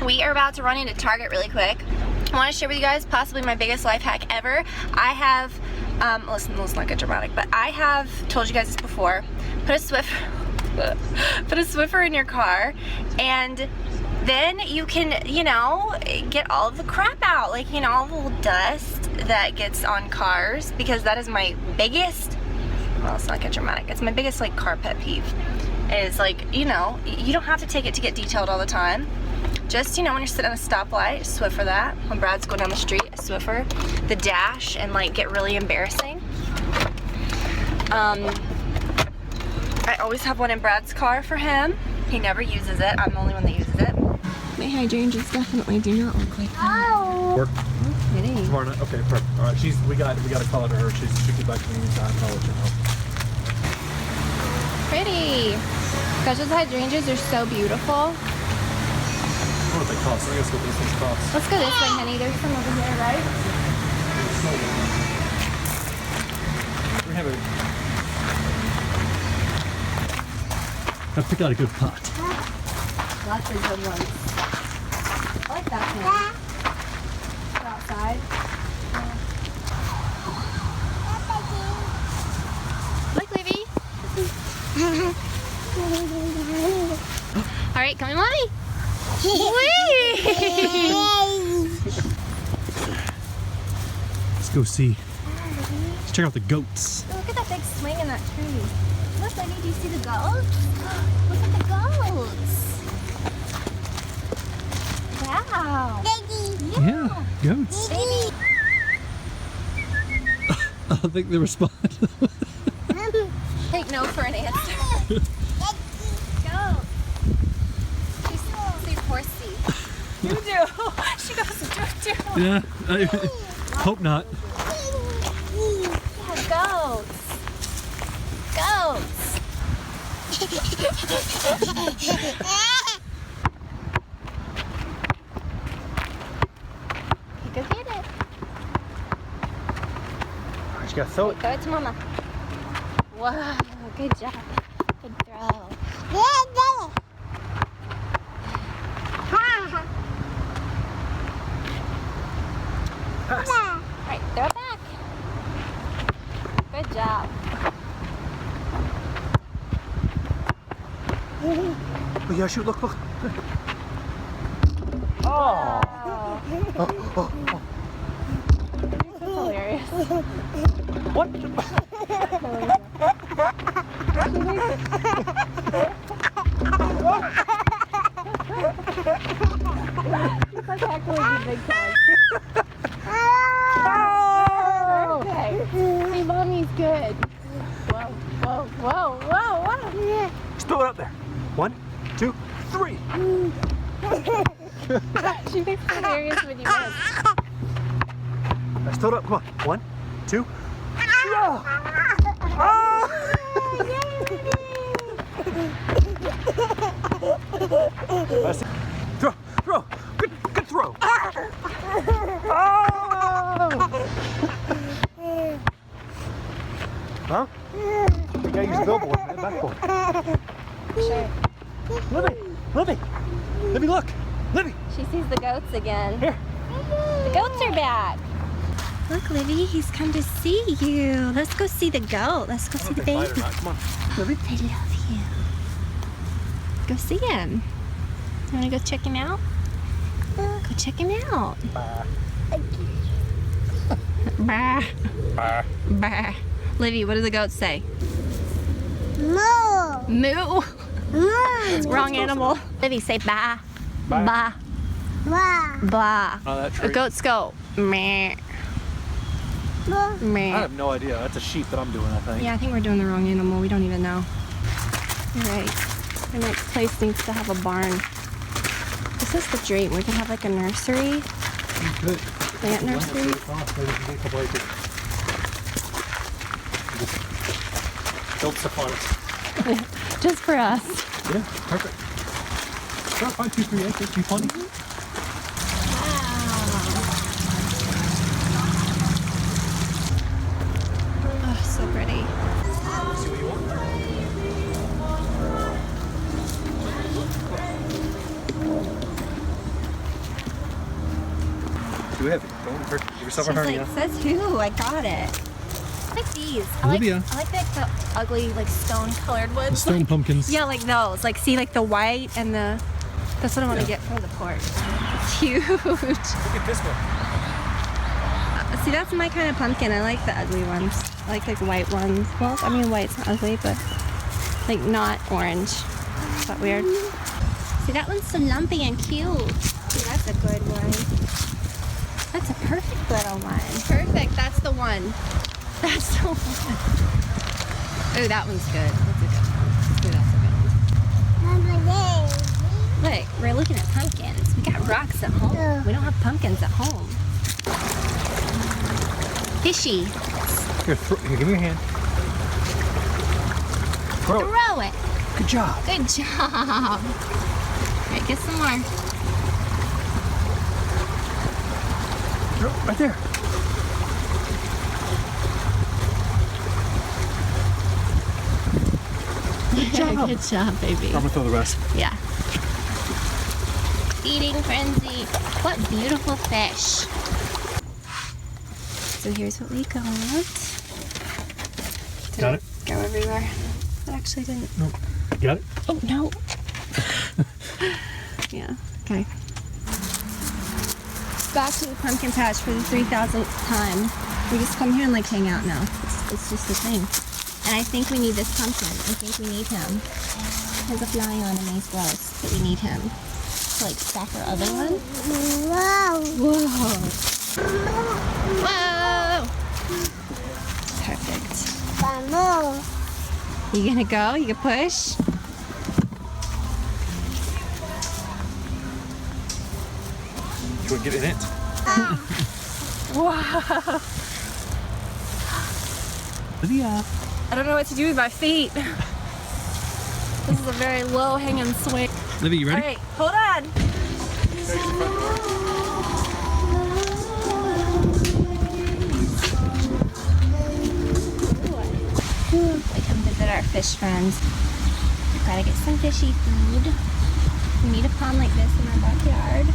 We are about to run into Target really quick. I want to share with you guys possibly my biggest life hack ever. I have, listen, let's not get dramatic, but I have told you guys this before. Put a Swiffer in your car, and then you can, you know, get all of the crap out, like, you know, all the little dust that gets on cars, because that is my biggest, well, let's not get dramatic, it's my biggest, like, car pet peeve. Is like, you know, you don't have to take it to get detailed all the time. Just, you know, when you're sitting at a stoplight, Swiffer that. When Brad's going down the street, a Swiffer. The dash, and like get really embarrassing. I always have one in Brad's car for him. He never uses it. I'm the only one that uses it. My hydrangeas definitely do not look like that. Oh. Work. Pretty. Tomorrow night. Okay, perfect. All right, we got to call it to her. She'll get back to me anytime. I'll let you know. Pretty. Gosh, those hydrangeas are so beautiful. I don't know what they cost. I guess what these things cost. Let's go this way, honey. There's some over here, right? We have a... I'll pick out a good pot. Lots of good ones. I like that one. Go outside. Look, Livy. All right, come on, mommy. Let's go see. Let's check out the goats. Look at that big swing in that tree. Look, Livy, do you see the goats? Look at the goats. Wow. Yeah, goats. Baby. I don't think they respond. Take no for an answer. Go. She's horsey. Doo-doo. She goes doo-doo. Yeah, I hope not. Yeah, goats. Goats. Go get it. She got throw it. Throw it to mama. Wow, good job. Good throw. Pass. Alright, throw it back. Good job. Oh, yeah, shoot, look. Oh. Wow. That's hilarious. What? It's like actually a big time. Perfect. See, mommy's good. Whoa, whoa, whoa, whoa, whoa. Just throw it up there. 1, 2, 3. She makes it hilarious when you miss. Let's throw it up. Come on. 1, 2. Yeah. That's it. Throw. Good throw. Oh. Huh? You gotta use the billboard, the backboard. Sure. Libby, look. Libby. She sees the goats again. Here. The goats are back. Look, Livy, he's come to see you. Let's go see the goat. Let's go see the baby. Come on. Libby. I love you. Go see him. You want to go check him out? Go check him out. Bah. Bah. Bah. Livy, what do the goats say? Moo. Moo. Moo. Wrong animal. Livy, say bah. Bah. Bah. Bah. Bah. Oh, that The tree. goats go meh. Moo. Meh. I have no idea. That's a sheep that I'm doing, I think. Yeah, I think we're doing the wrong animal. We don't even know. Alright. Our next place needs to have a barn. This is the dream. We can have like a nursery. Good. Plant nursery. Build stuff on it. Just for us. Yeah, perfect. Sure, 5, 2, 3 acres. Be funny. Oh, so pretty. See what you want. too heavy. Don't hurt give yourself a She's hernia. like, says who? I got it. I like these. Olivia. I like the ugly, like stone colored ones. The stone pumpkins. Yeah, like those. Like, see, like the white and the. That's what I want to get for the porch. It's huge. Look at this one. See, that's my kind of pumpkin. I like the ugly ones. I like white ones. Well, I mean, white's not ugly, but like not orange. Is that weird? See, that one's so lumpy and cute. See, that's a good one. That's a perfect little one. Perfect. That's the one. That's the one. Oh, that one's good. That's a good one. Ooh, that's a good one. Look, we're looking at pumpkins. We got rocks at home. We don't have pumpkins at home. Fishy. Here, here, give me your hand. Throw it. Throw it. Good job. Good job. All right, get some more. Throw it right there. Good job. Good job, baby. I'm gonna throw the rest. Yeah. Eating frenzy. What beautiful fish. So here's what we got. Did Got it go everywhere? It actually didn't. Nope. Got it? Oh, no. Yeah, okay. Back to the pumpkin patch for the 3,000th time. We just come here and like hang out now. It's just a thing. And I think we need this pumpkin. I think we need him. There's a fly on him and he's gross, but we need him to like stack our other one. Wow. Whoa. Whoa. Perfect. Vamos. You gonna go? You can push? You wanna get in it? Wow. Olivia. I don't know what to do with my feet. This is a very low hanging swing. Olivia, you ready? All right, hold on. We come visit our fish friends. We gotta get some fishy food. We need a pond like this in our backyard.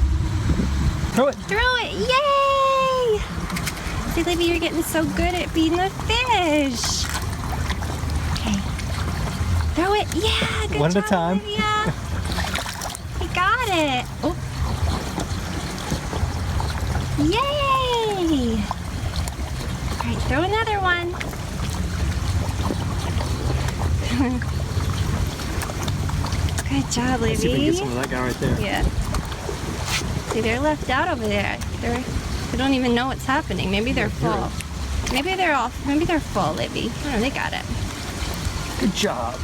Throw it. Throw it! Yay! See, Libby, you're getting so good at feeding the fish. Okay. Throw it. Yeah, good One at a job, time. Olivia. You got it. Oh. Yay! All right, throw another one. Good job, Let's see if we can Libby. get some of that guy right there. Yeah. See, they're left out over there. They don't even know what's happening. Maybe they're full. Maybe they're full, Libby. Oh, they got it. Good job.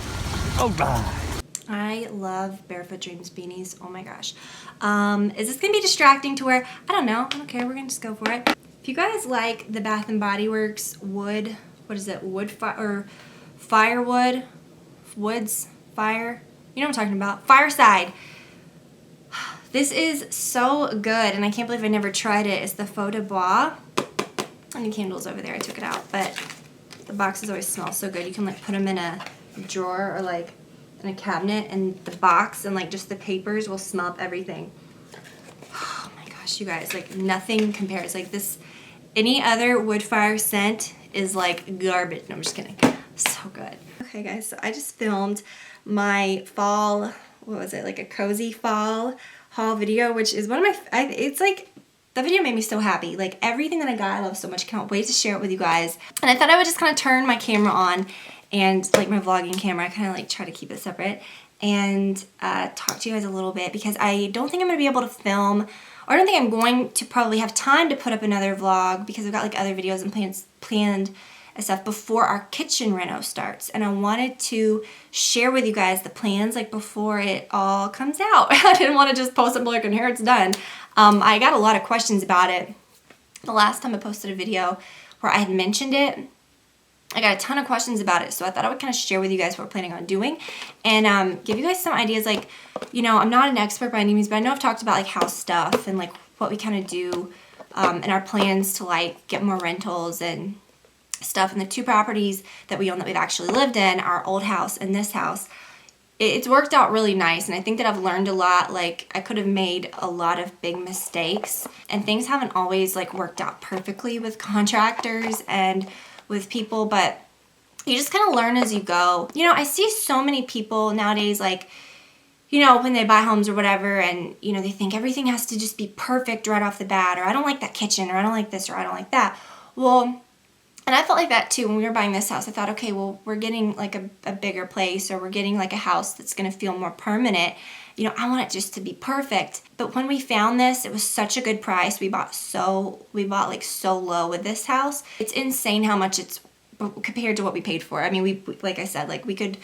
All right. I love Barefoot Dreams beanies. Oh my gosh. Is this gonna be distracting to wear? I don't know. I don't care. We're gonna just go for it. If you guys like the Bath and Body Works wood, what is it? Firewood, woods, fire. You know what I'm talking about. Fireside. This is so good, and I can't believe I never tried it. It's the Faux de Bois. And the candle's over there. I took it out, but the boxes always smell so good. You can like put them in a drawer or like in a cabinet, and the box and like just the papers will smell up everything. Oh my gosh, you guys, like nothing compares. Like this, any other wood fire scent is like garbage. No, I'm just kidding. So good. Okay guys, so I just filmed my fall, what was it, like a cozy fall haul video, which is one of my, it's like, that video made me so happy. Like everything that I got, I love so much. Can't wait to share it with you guys. And I thought I would just kind of turn my camera on and like my vlogging camera, I kind of like try to keep it separate and talk to you guys a little bit, because I don't think I'm going to be able to film, or I don't think I'm going to probably have time to put up another vlog, because I've got like other videos and planned and stuff before our kitchen reno starts. And I wanted to share with you guys the plans like before it all comes out. I didn't want to just post it like, and here it's done. I got a lot of questions about it. The last time I posted a video where I had mentioned it, I got a ton of questions about it, so I thought I would kind of share with you guys what we're planning on doing and give you guys some ideas. Like, you know, I'm not an expert by any means, but I know I've talked about like house stuff and like what we kind of do and our plans to like get more rentals and stuff. And the two properties that we own that we've actually lived in, our old house and this house, it's worked out really nice, and I think that I've learned a lot. Like, I could have made a lot of big mistakes, and things haven't always like worked out perfectly with contractors and with people, but you just kind of learn as you go. You know, I see so many people nowadays, like, you know, when they buy homes or whatever, and, you know, they think everything has to just be perfect right off the bat, or I don't like that kitchen, or I don't like this, or I don't like that. Well, and I felt like that too when we were buying this house. I thought, okay, well, we're getting like a bigger place, or we're getting like a house that's going to feel more permanent. You know, I want it just to be perfect. But when we found this, it was such a good price. We bought like so low with this house. It's insane how much it's compared to what we paid for. I mean, we like I said, like we could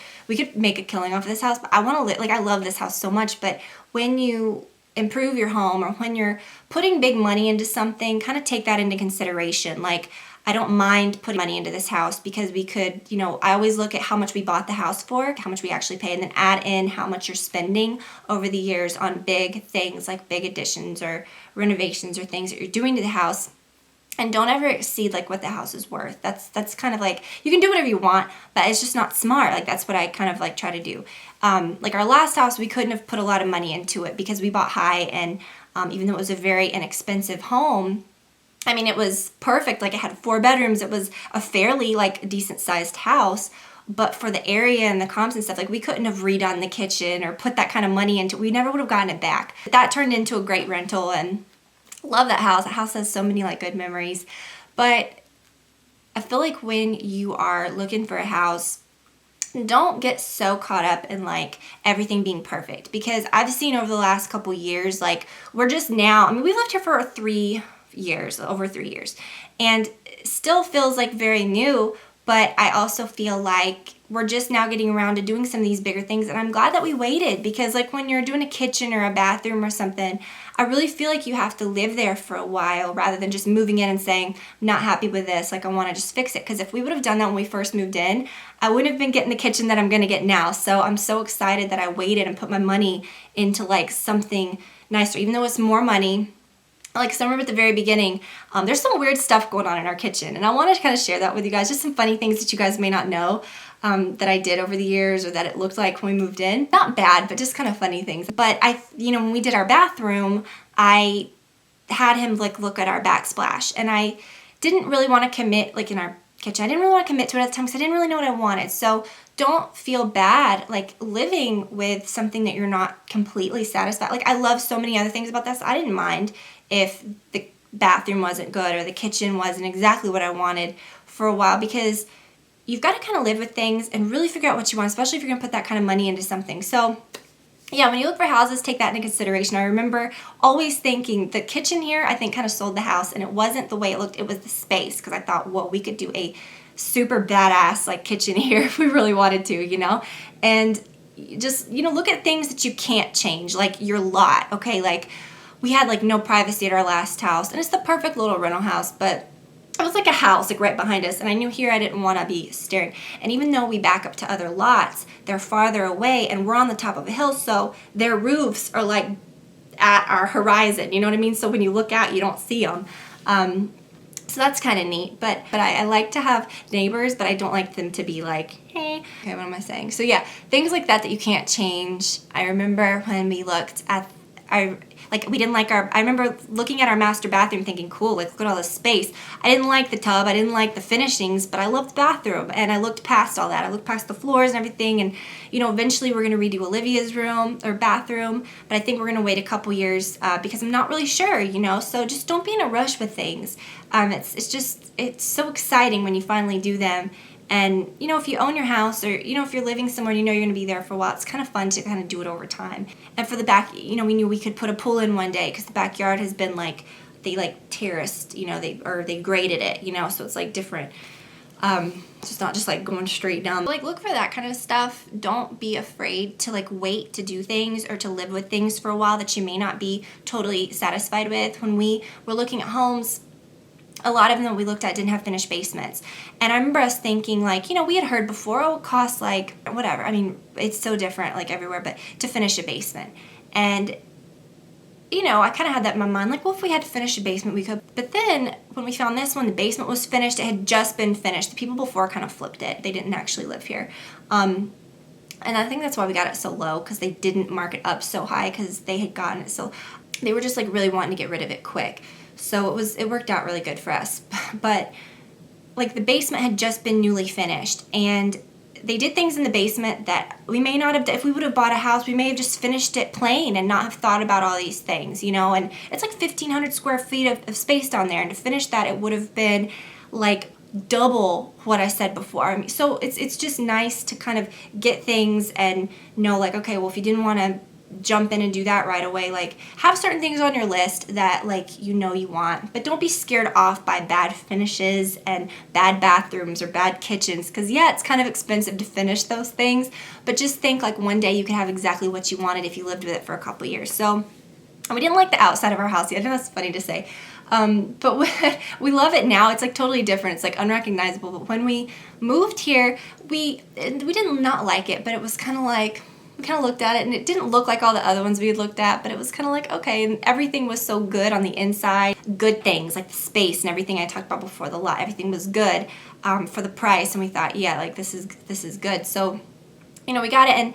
make a killing off of this house, but I want to live, like, I love this house so much. But when you improve your home, or when you're putting big money into something, kind of take that into consideration. Like, I don't mind putting money into this house because we could, you know, I always look at how much we bought the house for, how much we actually pay, and then add in how much you're spending over the years on big things like big additions or renovations or things that you're doing to the house. And don't ever exceed like what the house is worth. That's kind of like, you can do whatever you want, but it's just not smart. Like, that's what I kind of like try to do. Like our last house, we couldn't have put a lot of money into it because we bought high, and even though it was a very inexpensive home, I mean, it was perfect. Like, it had 4 bedrooms. It was a fairly like decent sized house, but for the area and the comps and stuff, like, we couldn't have redone the kitchen or put that kind of money into it. We never would have gotten it back. But that turned into a great rental, and love that house. That house has so many like good memories. But I feel like when you are looking for a house, don't get so caught up in like everything being perfect, because I've seen over the last couple years, like, we're just now, I mean, we lived here for over 3 years, and it still feels like very new, but I also feel like we're just now getting around to doing some of these bigger things, and I'm glad that we waited, because like when you're doing a kitchen or a bathroom or something, I really feel like you have to live there for a while rather than just moving in and saying, I'm not happy with this, like I want to just fix it. Because if we would have done that when we first moved in, I wouldn't have been getting the kitchen that I'm going to get now. So I'm so excited that I waited and put my money into like something nicer, even though it's more money. Like, so I remember at the very beginning, there's some weird stuff going on in our kitchen, and I want to kind of share that with you guys, just some funny things that you guys may not know that I did over the years, or that it looked like when we moved in. Not bad, but just kind of funny things. But when we did our bathroom, I had him like look at our backsplash, and I didn't really want to commit, like in our kitchen, I didn't really want to commit to it at the time because I didn't really know what I wanted. So don't feel bad like living with something that you're not completely satisfied. Like, I love so many other things about this. I didn't mind if the bathroom wasn't good or the kitchen wasn't exactly what I wanted for a while, because you've got to kind of live with things and really figure out what you want, especially if you're going to put that kind of money into something. So yeah, when you look for houses, take that into consideration. I remember always thinking the kitchen here, I think, kind of sold the house, and it wasn't the way it looked, it was the space, because I thought, well, we could do a super badass like kitchen here if we really wanted to, and just, look at things that you can't change, like your lot, okay? Like, we had like no privacy at our last house, and it's the perfect little rental house, but it was like a house like right behind us, and I knew here I didn't want to be staring. And even though we back up to other lots, they're farther away, and we're on the top of a hill, so their roofs are like at our horizon, you know what I mean? So when you look out, you don't see them. So that's kind of neat, but I like to have neighbors, but I don't like them to be like, hey, okay, what am I saying? So yeah, things like that you can't change. I remember when we looked at we didn't like I remember looking at our master bathroom thinking, cool, like look at all this space. I didn't like the tub, I didn't like the finishings, but I loved the bathroom, and I looked past all that. I looked past the floors and everything, and eventually we're going to redo Olivia's room or bathroom, but I think we're going to wait a couple years because I'm not really sure, so just don't be in a rush with things. It's so exciting when you finally do them. And, if you own your house, or, if you're living somewhere and you're going to be there for a while, it's kind of fun to kind of do it over time. And for the back, we knew we could put a pool in one day, because the backyard has been they terraced, they graded it, so it's like different. It's not just like going straight down. Look for that kind of stuff. Don't be afraid to wait to do things or to live with things for a while that you may not be totally satisfied with. When we were looking at homes, a lot of them that we looked at didn't have finished basements. And I remember us thinking, we had heard before, it costs whatever. I mean, it's so different, everywhere, but to finish a basement. And, I kind of had that in my mind, well, if we had to finish a basement, we could. But then, when we found this one, the basement was finished. It had just been finished. The people before kind of flipped it. They didn't actually live here. And I think that's why we got it so low, because they didn't mark it up so high, because they had gotten it so, they were just like really wanting to get rid of it quick. So it worked out really good for us. But like the basement had just been newly finished, and they did things in the basement that we may not have, if we would have bought a house, we may have just finished it plain and not have thought about all these things, you know. And it's like 1,500 square feet of space down there, and to finish that, it would have been like double what I said before. I mean, so it's just nice to kind of get things and know, like, okay, well, if you didn't want to jump in and do that right away, like, have certain things on your list that, like, you know you want, but don't be scared off by bad finishes and bad bathrooms or bad kitchens, because yeah, it's kind of expensive to finish those things, but just think like one day you could have exactly what you wanted if you lived with it for a couple years. So we didn't like the outside of our house yet. I know that's funny to say, but we love it now. It's like totally different. It's like unrecognizable. But when we moved here, we didn't not like it, but it was kind of like, we kind of looked at it and it didn't look like all the other ones we had looked at, but it was kind of like, okay, and everything was so good on the inside. Good things like the space and everything I talked about before, the lot, everything was good for the price, and we thought, yeah, like this is good. So, you know, we got it and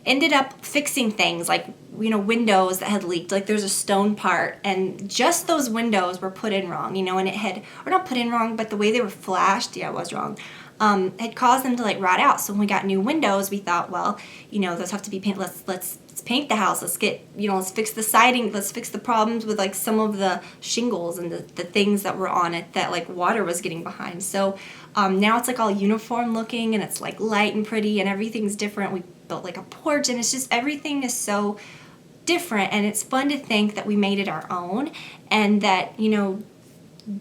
ended up fixing things like, you know, windows that had leaked. Like there's a stone part, and just those windows were put in wrong, you know, and it had, or not put in wrong, but the way they were flashed, yeah, it was wrong. Had caused them to like rot out. So when we got new windows, we thought, well, you know, those have to be painted. Let's paint the house. Let's get, you know, let's fix the siding. Let's fix the problems with like some of the shingles and the things that were on it that like water was getting behind. So now it's like all uniform looking, and it's like light and pretty, and everything's different. We built like a porch, and it's just, everything is so different, and it's fun to think that we made it our own, and that, you know,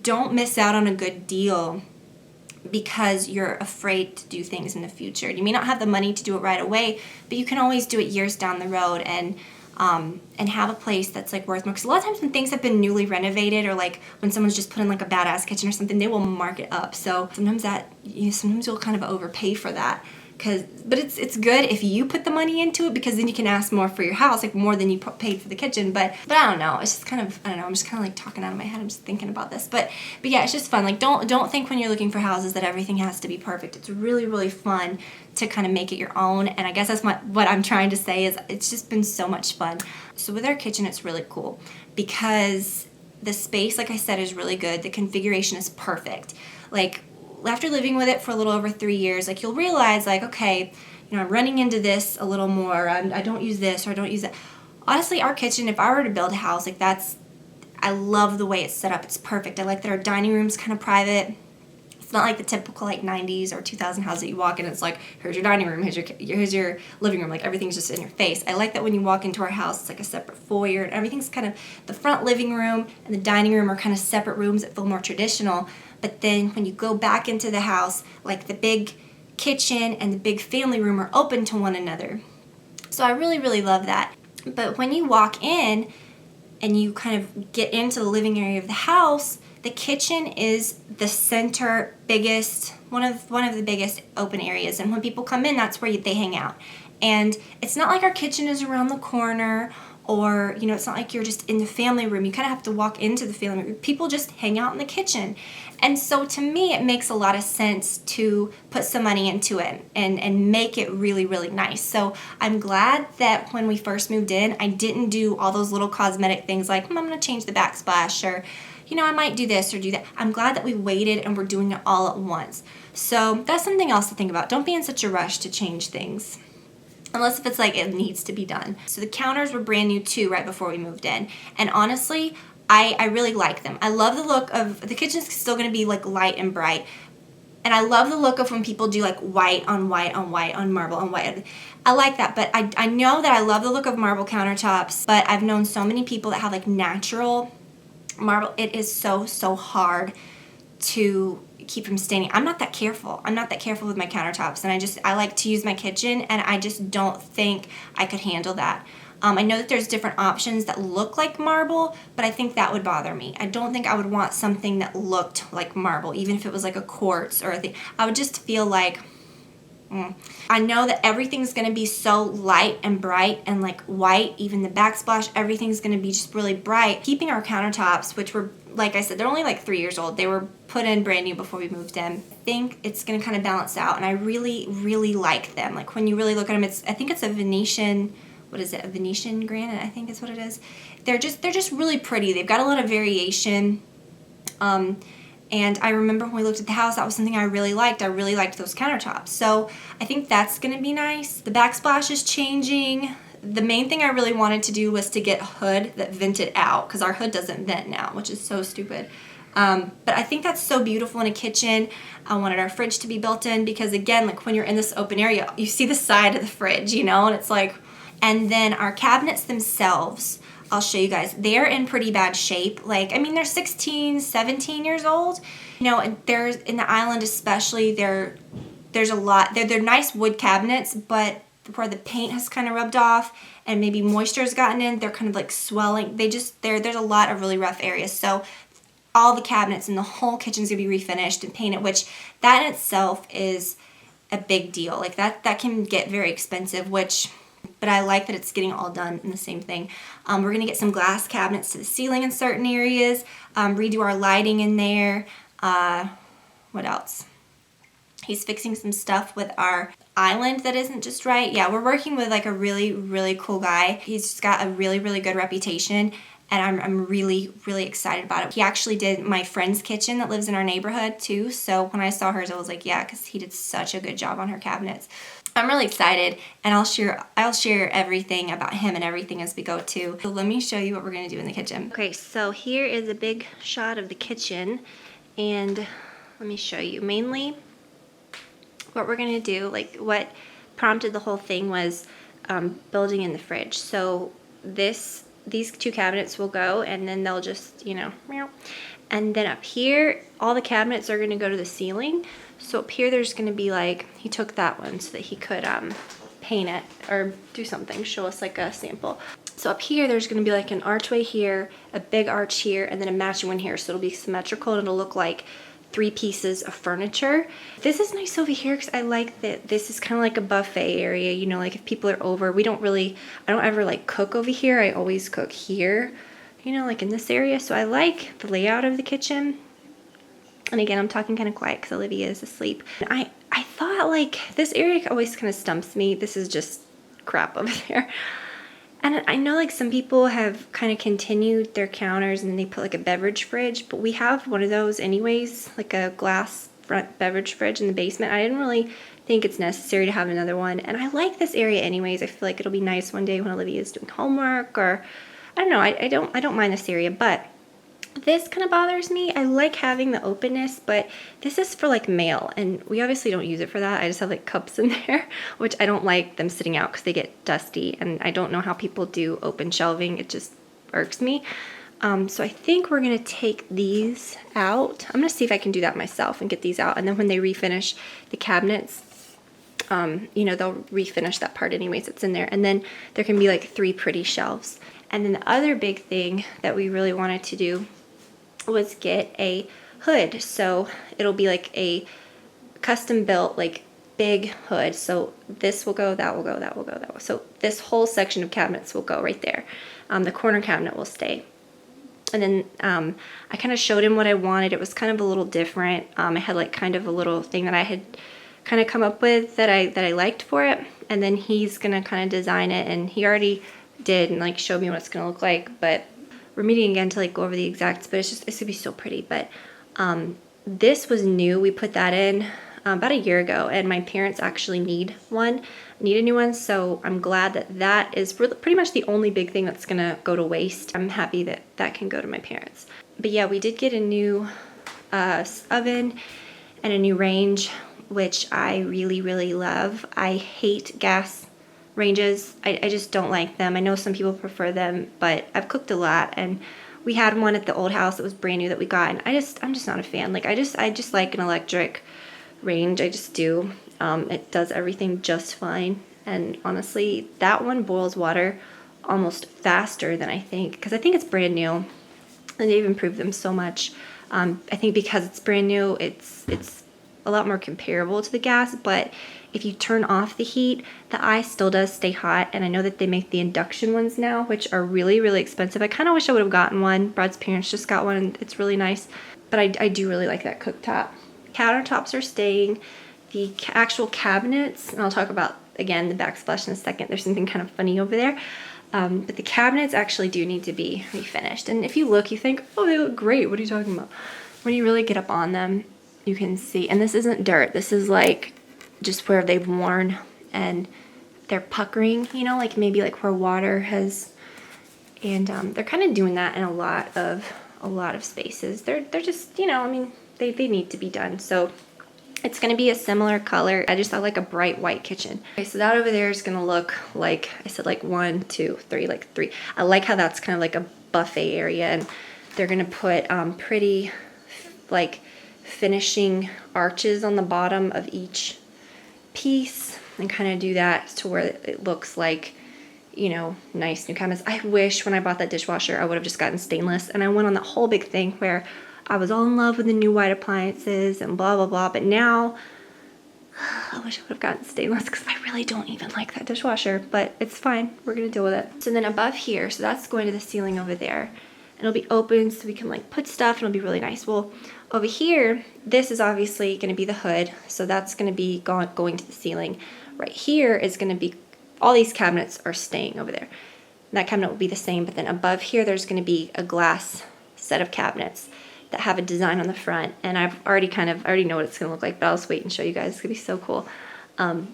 don't miss out on a good deal because you're afraid to do things in the future. You may not have the money to do it right away, but you can always do it years down the road, and have a place that's like worth more. Because a lot of times when things have been newly renovated, or like when someone's just put in like a badass kitchen or something, they will mark it up. So sometimes sometimes you'll kind of overpay for that. But it's good if you put the money into it, because then you can ask more for your house, like more than you paid for the kitchen. But I don't know. It's just kind of, I don't know. I'm just kind of like talking out of my head. I'm just thinking about this. But yeah, it's just fun. Like don't think when you're looking for houses that everything has to be perfect. It's really, really fun to kind of make it your own. And I guess that's what I'm trying to say is it's just been so much fun. So with our kitchen, it's really cool because the space, like I said, is really good. The configuration is perfect. Like, after living with it for a little over 3 years, like, you'll realize, like, okay, you know, I'm running into this a little more. I don't use this, or I don't use that. Honestly, our kitchen, if I were to build a house, like, I love the way it's set up. It's perfect. I like that our dining room's kind of private. It's not like the typical, like, 90s or 2000 house that you walk in, it's like, here's your dining room, here's your living room, like, everything's just in your face. I like that when you walk into our house, it's like a separate foyer, and everything's kind of, the front living room and the dining room are kind of separate rooms that feel more traditional. But then when you go back into the house, like the big kitchen and the big family room are open to one another. So I really, really love that. But when you walk in and you kind of get into the living area of the house, the kitchen is the center, biggest, one of the biggest open areas. And when people come in, that's where they hang out. And it's not like our kitchen is around the corner, or, you know, it's not like you're just in the family room. You kind of have to walk into the family room. People just hang out in the kitchen. And so to me, it makes a lot of sense to put some money into it and make it really, really nice. So I'm glad that when we first moved in, I didn't do all those little cosmetic things like, I'm going to change the backsplash, or, you know, I might do this or do that. I'm glad that we waited and we're doing it all at once. So that's something else to think about. Don't be in such a rush to change things, unless if it's like it needs to be done. So the counters were brand new too right before we moved in. And honestly, I really like them. I love the look of, the kitchen's still gonna be like light and bright. And I love the look of when people do like white on white on white on marble on white. I like that, but I know that I love the look of marble countertops, but I've known so many people that have like natural marble. It is so, so hard to keep from staining. I'm not that careful. I'm not that careful with my countertops, and I like to use my kitchen, and I just don't think I could handle that. I know that there's different options that look like marble, but I think that would bother me. I don't think I would want something that looked like marble, even if it was like a quartz or a thing. I would just feel like, I know that everything's gonna be so light and bright and like white, even the backsplash, everything's gonna be just really bright. Keeping our countertops, which were, like I said, they're only like 3 years old. They were put in brand new before we moved in. I think it's gonna kind of balance out, and I really, really like them. Like when you really look at them, I think it's a Venetian, what is it? A Venetian granite, I think is what it is. They're just really pretty. They've got a lot of variation. And I remember when we looked at the house, that was something I really liked. I really liked those countertops. So I think that's gonna be nice. The backsplash is changing. The main thing I really wanted to do was to get a hood that vented out, because our hood doesn't vent now, which is so stupid. But I think that's so beautiful in a kitchen. I wanted our fridge to be built in because, again, like when you're in this open area, you see the side of the fridge, you know, and it's like, and then our cabinets themselves, I'll show you guys. They're in pretty bad shape. Like, I mean, they're 16, 17 years old. You know, and there's, in the island especially, there's a lot. They're nice wood cabinets, but where the paint has kind of rubbed off and maybe moisture has gotten in, they're kind of like swelling. There's a lot of really rough areas. So all the cabinets in the whole kitchen's gonna be refinished and painted, which that in itself is a big deal. Like that can get very expensive, but I like that it's getting all done in the same thing. We're gonna get some glass cabinets to the ceiling in certain areas, redo our lighting in there. What else? He's fixing some stuff with our island that isn't just right. Yeah, we're working with like a really, really cool guy. He's just got a really, really good reputation, and I'm really, really excited about it. He actually did my friend's kitchen that lives in our neighborhood too. So when I saw hers, I was like, yeah, because he did such a good job on her cabinets. I'm really excited, and I'll share everything about him and everything as we go too. So let me show you what we're gonna do in the kitchen. Okay, so here is a big shot of the kitchen, and let me show you. Mainly what we're gonna do, like what prompted the whole thing was building in the fridge. So these 2 cabinets will go, and then they'll just, you know, meow. And then up here, all the cabinets are gonna go to the ceiling. So up here, there's gonna be like, he took that one so that he could paint it or do something, show us like a sample. So up here, there's gonna be like an archway here, a big arch here, and then a matching one here. So it'll be symmetrical, and it'll look like 3 pieces of furniture. This is nice over here because I like that this is kind of like a buffet area, you know, like if people are over, I don't ever like cook over here. I always cook here, you know, like in this area. So I like the layout of the kitchen. And again, I'm talking kind of quiet because Olivia is asleep. I thought like this area always kind of stumps me. This is just crap over there. And I know like some people have kind of continued their counters and then they put like a beverage fridge, but we have one of those anyways, like a glass front beverage fridge in the basement. I didn't really think it's necessary to have another one. And I like this area anyways. I feel like it'll be nice one day when Olivia is doing homework, or I don't know, I don't mind this area, but this kind of bothers me. I like having the openness, but this is for like mail, and we obviously don't use it for that. I just have like cups in there, which I don't like them sitting out because they get dusty, and I don't know how people do open shelving. It just irks me. So I think we're gonna take these out. I'm gonna see if I can do that myself and get these out, and then when they refinish the cabinets, you know, they'll refinish that part anyways that's in there, and then there can be like 3 pretty shelves. And then the other big thing that we really wanted to do was get a hood. So it'll be like a custom built like big hood. So this will go, that will go, that will go, that will. So this whole section of cabinets will go right there. The corner cabinet will stay. And then I kind of showed him what I wanted. It was kind of a little different. I had like kind of a little thing that I had kind of come up with that I liked for it. And then he's gonna kind of design it, and he already did and like showed me what it's gonna look like. But we're meeting again to like go over the exacts, but it's gonna be so pretty. But this was new. We put that in about a year ago, and my parents actually need a new one. So I'm glad that is pretty much the only big thing that's gonna go to waste. I'm happy that can go to my parents. But yeah, we did get a new oven and a new range, which I really, really love. I hate gas ranges. I just don't like them. I know some people prefer them, but I've cooked a lot, and we had one at the old house that was brand new that we got, and I'm just not a fan. Like I just like an electric range. I just do. It does everything just fine, and honestly, that one boils water almost faster than I think, because I think it's brand new, and they've improved them so much. I think because it's brand new, it's a lot more comparable to the gas, but if you turn off the heat, the ice still does stay hot. And I know that they make the induction ones now, which are really, really expensive. I kind of wish I would have gotten one. Brad's parents just got one and it's really nice. But I do really like that cooktop. Countertops are staying. The actual cabinets, and I'll talk about, again, the backsplash in a second. There's something kind of funny over there. But the cabinets actually do need to be refinished. And if you look, you think, oh, they look great. What are you talking about? When you really get up on them, you can see, and this isn't dirt. This is like just where they've worn and they're puckering, you know, like maybe like where water has, and they're kind of doing that in a lot of spaces. They're just, you know, I mean, they need to be done. So it's going to be a similar color. I like a bright white kitchen. Okay, so that over there is going to look like, I said like 1, 2, 3, like 3. I like how that's kind of like a buffet area, and they're going to put pretty like finishing arches on the bottom of each piece and kind of do that to where it looks like, you know, nice new cabinets. I wish when I bought that dishwasher, I would have just gotten stainless, and I went on that whole big thing where I was all in love with the new white appliances and blah, blah, blah. But now I wish I would have gotten stainless because I really don't even like that dishwasher, but it's fine. We're going to deal with it. So then above here, so that's going to the ceiling over there. It'll be open so we can like put stuff and it'll be really nice. Well, over here, this is obviously going to be the hood. So that's going to be going to the ceiling. Right here is going to be, all these cabinets are staying over there. That cabinet will be the same, but then above here, there's going to be a glass set of cabinets that have a design on the front, and I already know what it's gonna look like, but I'll just wait and show you guys. It's gonna be so cool. And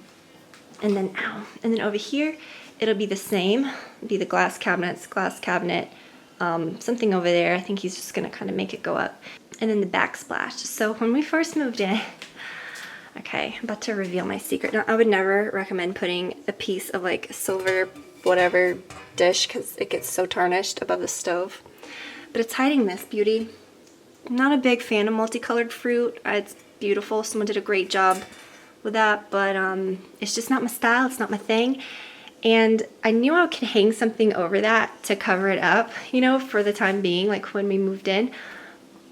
then over here, it'll be the same. It'll be the glass cabinets, glass cabinet, something over there. I think he's just gonna kind of make it go up. And then the backsplash. So when we first moved in, okay, I'm about to reveal my secret. Now, I would never recommend putting a piece of like silver whatever dish because it gets so tarnished above the stove. But it's hiding this beauty. I'm not a big fan of multicolored fruit. It's beautiful. Someone did a great job with that, but it's just not my style. It's not my thing. And I knew I could hang something over that to cover it up, you know, for the time being, like when we moved in.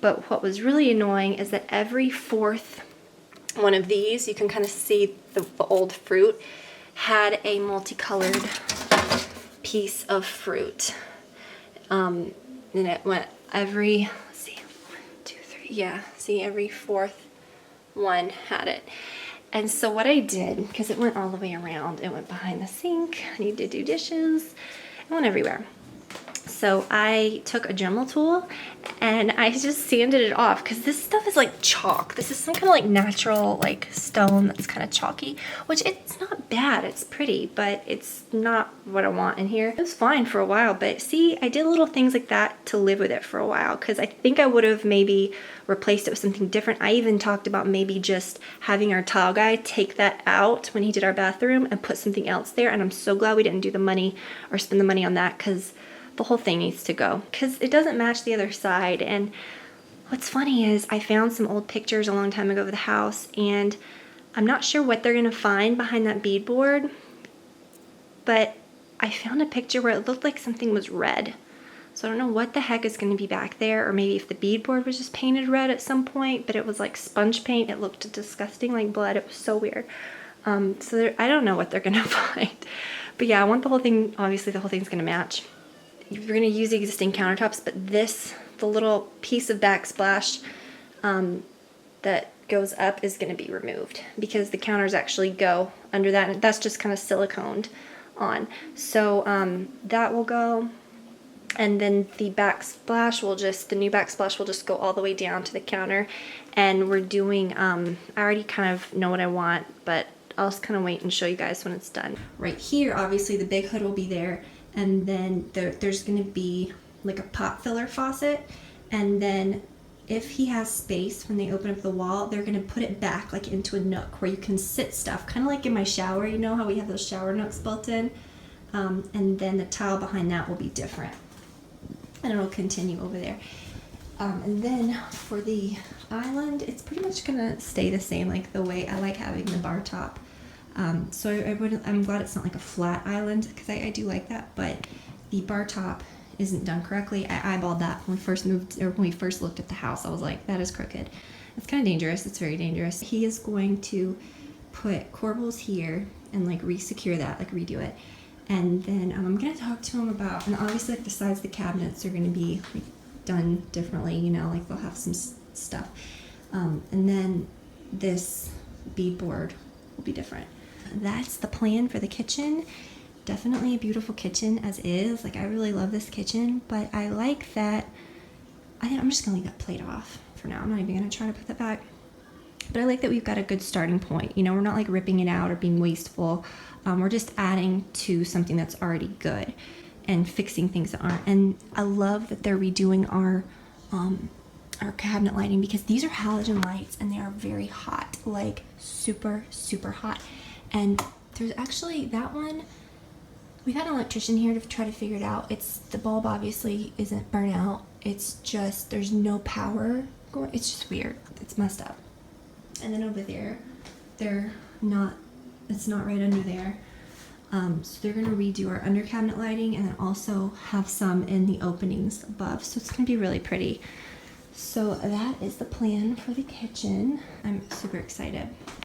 But what was really annoying is that every fourth one of these, you can kind of see the old fruit, had a multicolored piece of fruit. And it went every, yeah, see, every fourth one had it. And so what I did, because it went all the way around, it went behind the sink, I need to do dishes, it went everywhere. So I took a Dremel tool and I just sanded it off because this stuff is like chalk. This is some kind of like natural like stone that's kind of chalky, which it's not bad. It's pretty, but it's not what I want in here. It was fine for a while, but see, I did little things like that to live with it for a while because I think I would have maybe replaced it with something different. I even talked about maybe just having our tile guy take that out when he did our bathroom and put something else there. And I'm so glad we didn't do the money or spend the money on that because the whole thing needs to go because it doesn't match the other side. And what's funny is I found some old pictures a long time ago of the house, and I'm not sure what they're gonna find behind that beadboard, but I found a picture where it looked like something was red. So I don't know what the heck is gonna be back there, or maybe if the beadboard was just painted red at some point, but it was like sponge paint. It looked disgusting, like blood. It was so weird. So I don't know what they're gonna find. But yeah, I want the whole thing, obviously the whole thing's gonna match. You're going to use the existing countertops, but the little piece of backsplash that goes up is going to be removed because the counters actually go under that, and that's just kind of siliconed on. So that will go, and then the backsplash will just, the new backsplash will just go all the way down to the counter. And we're doing, I already kind of know what I want, but I'll just kind of wait and show you guys when it's done. Right here, obviously the big hood will be there. And then there's going to be like a pot filler faucet. And then if he has space, when they open up the wall, they're going to put it back like into a nook where you can sit stuff. Kind of like in my shower, you know how we have those shower nooks built in? And then the tile behind that will be different. And it'll continue over there. And then for the island, it's pretty much going to stay the same, like the way I like having the bar top. So I'm glad it's not like a flat island because I do like that, but the bar top isn't done correctly. I eyeballed that when we first moved, or when we first looked at the house. I was like, that is crooked. It's kind of dangerous. It's very dangerous. He is going to put corbels here and like re-secure that, like redo it. And then I'm gonna talk to him about, and obviously like the sides of the cabinets are gonna be like done differently, you know, like they'll have some stuff. And then this beadboard will be different. That's the plan for the kitchen. Definitely a beautiful kitchen as is. Like I really love this kitchen, but I like that, I think I'm just gonna leave that plate off for now. I'm not even gonna try to put that back. But I like that we've got a good starting point. You know, we're not like ripping it out or being wasteful. We're just adding to something that's already good and fixing things that aren't. And I love that they're redoing our cabinet lighting, because these are halogen lights and they are very hot, like super, super hot. And there's actually that one, we've had an electrician here to try to figure it out. It's, the bulb obviously isn't burnt out. It's just, there's no power going, it's just weird. It's messed up. And then over there, they're not, it's not right under there. So they're gonna redo our under cabinet lighting and then also have some in the openings above. So it's gonna be really pretty. So that is the plan for the kitchen. I'm super excited.